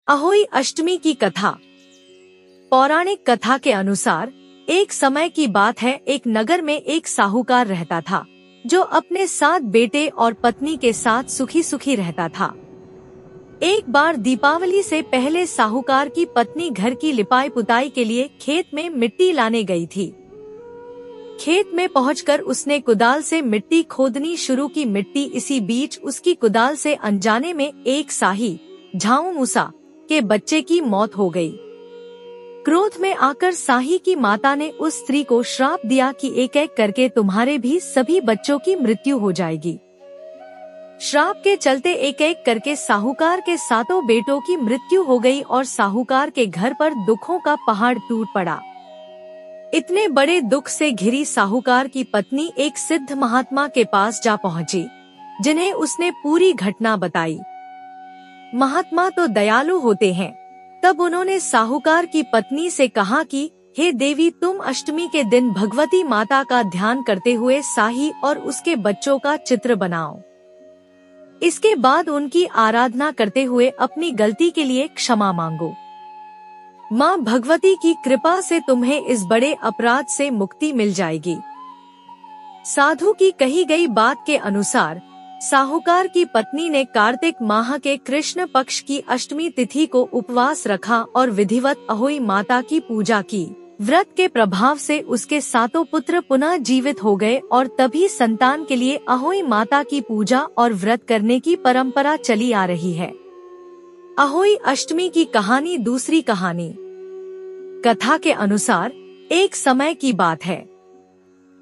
अहोई अष्टमी की कथा। पौराणिक कथा के अनुसार एक समय की बात है, एक नगर में एक साहूकार रहता था जो अपने 7 बेटे और पत्नी के साथ सुखी सुखी रहता था। एक बार दीपावली से पहले साहूकार की पत्नी घर की लिपाई पुताई के लिए खेत में मिट्टी लाने गई थी। खेत में पहुंचकर उसने कुदाल से मिट्टी खोदनी शुरू की। मिट्टी इसी बीच उसकी कुदाल से अनजाने में एक शाही झाऊ मूसा के बच्चे की मौत हो गई। क्रोध में आकर शाही की माता ने उस स्त्री को श्राप दिया कि एक एक करके तुम्हारे भी सभी बच्चों की मृत्यु हो जाएगी। श्राप के चलते एक एक करके साहूकार के 7 बेटों की मृत्यु हो गई और साहूकार के घर पर दुखों का पहाड़ टूट पड़ा। इतने बड़े दुख से घिरी साहूकार की पत्नी एक सिद्ध महात्मा के पास जा पहुंची, जिन्हें उसने पूरी घटना बताई। महात्मा तो दयालु होते हैं। तब उन्होंने साहूकार की पत्नी से कहा कि हे देवी, तुम अष्टमी के दिन भगवती माता का ध्यान करते हुए शाही और उसके बच्चों का चित्र बनाओ। इसके बाद उनकी आराधना करते हुए अपनी गलती के लिए क्षमा मांगो। माँ भगवती की कृपा से तुम्हें इस बड़े अपराध से मुक्ति मिल जाएगी। साधु की कही गई बात के अनुसार साहूकार की पत्नी ने कार्तिक माह के कृष्ण पक्ष की अष्टमी तिथि को उपवास रखा और विधिवत अहोई माता की पूजा की। व्रत के प्रभाव से उसके 7 पुत्र पुनः जीवित हो गए और तभी संतान के लिए अहोई माता की पूजा और व्रत करने की परंपरा चली आ रही है। अहोई अष्टमी की कहानी। दूसरी कहानी। कथा के अनुसार एक समय की बात है,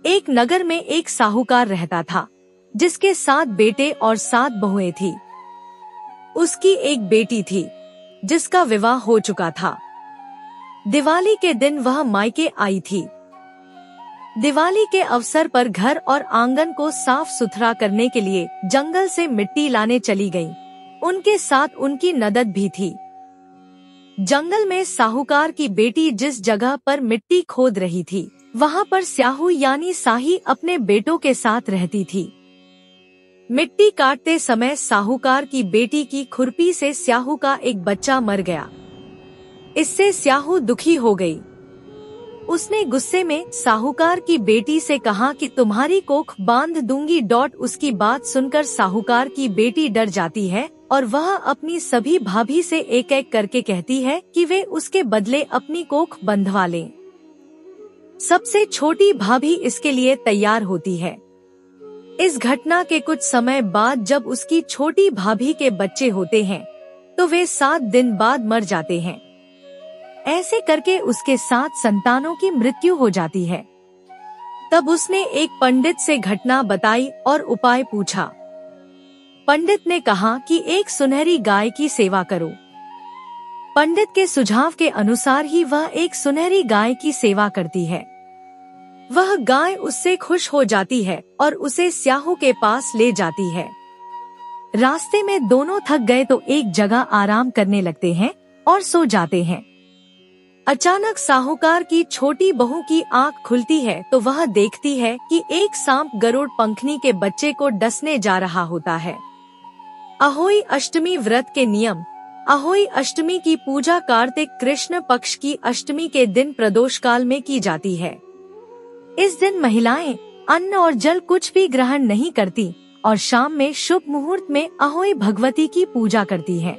एक नगर में एक साहूकार रहता था जिसके 7 बेटे और 7 बहुएं थी। उसकी एक बेटी थी जिसका विवाह हो चुका था। दिवाली के दिन वह मायके आई थी। दिवाली के अवसर पर घर और आंगन को साफ सुथरा करने के लिए जंगल से मिट्टी लाने चली गई। उनके साथ उनकी ननद भी थी। जंगल में साहूकार की बेटी जिस जगह पर मिट्टी खोद रही थी, वहाँ पर स्याहू यानी शाही अपने बेटों के साथ रहती थी। मिट्टी काटते समय साहूकार की बेटी की खुरपी से स्याहू का एक बच्चा मर गया। इससे स्याहू दुखी हो गई। उसने गुस्से में साहूकार की बेटी से कहा कि तुम्हारी कोख बांध दूंगी। उसकी बात सुनकर साहूकार की बेटी डर जाती है और वह अपनी सभी भाभी से एक एक करके कहती है कि वे उसके बदले अपनी कोख बंधवा लें। सबसे छोटी भाभी इसके लिए तैयार होती है। इस घटना के कुछ समय बाद जब उसकी छोटी भाभी के बच्चे होते हैं तो वे 7 दिन बाद मर जाते हैं। ऐसे करके उसके 7 संतानों की मृत्यु हो जाती है। तब उसने एक पंडित से घटना बताई और उपाय पूछा। पंडित ने कहा कि एक सुनहरी गाय की सेवा करो। पंडित के सुझाव के अनुसार ही वह एक सुनहरी गाय की सेवा करती है। वह गाय उससे खुश हो जाती है और उसे स्याहू के पास ले जाती है। रास्ते में दोनों थक गए तो एक जगह आराम करने लगते हैं और सो जाते हैं। अचानक साहूकार की छोटी बहू की आंख खुलती है तो वह देखती है कि एक सांप गरुड़ पंखनी के बच्चे को डसने जा रहा होता है। अहोई अष्टमी व्रत के नियम। अहोई अष्टमी की पूजा कार्तिक कृष्ण पक्ष की अष्टमी के दिन प्रदोष काल में की जाती है। इस दिन महिलाएं अन्न और जल कुछ भी ग्रहण नहीं करती और शाम में शुभ मुहूर्त में अहोई भगवती की पूजा करती हैं।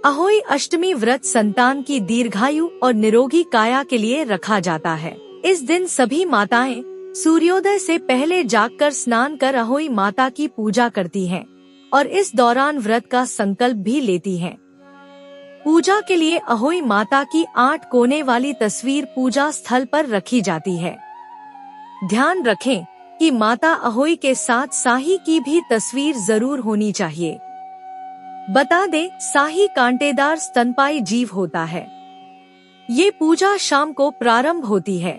अहोई अष्टमी व्रत संतान की दीर्घायु और निरोगी काया के लिए रखा जाता है। इस दिन सभी माताएं सूर्योदय से पहले जागकर स्नान कर अहोई माता की पूजा करती हैं और इस दौरान व्रत का संकल्प भी लेती हैं। पूजा के लिए अहोई माता की 8 कोने वाली तस्वीर पूजा स्थल पर रखी जाती है। ध्यान रखें कि माता अहोई के साथ शाही की भी तस्वीर जरूर होनी चाहिए। बता दें, शाही कांटेदार स्तनपायी जीव होता है। ये पूजा शाम को प्रारंभ होती है।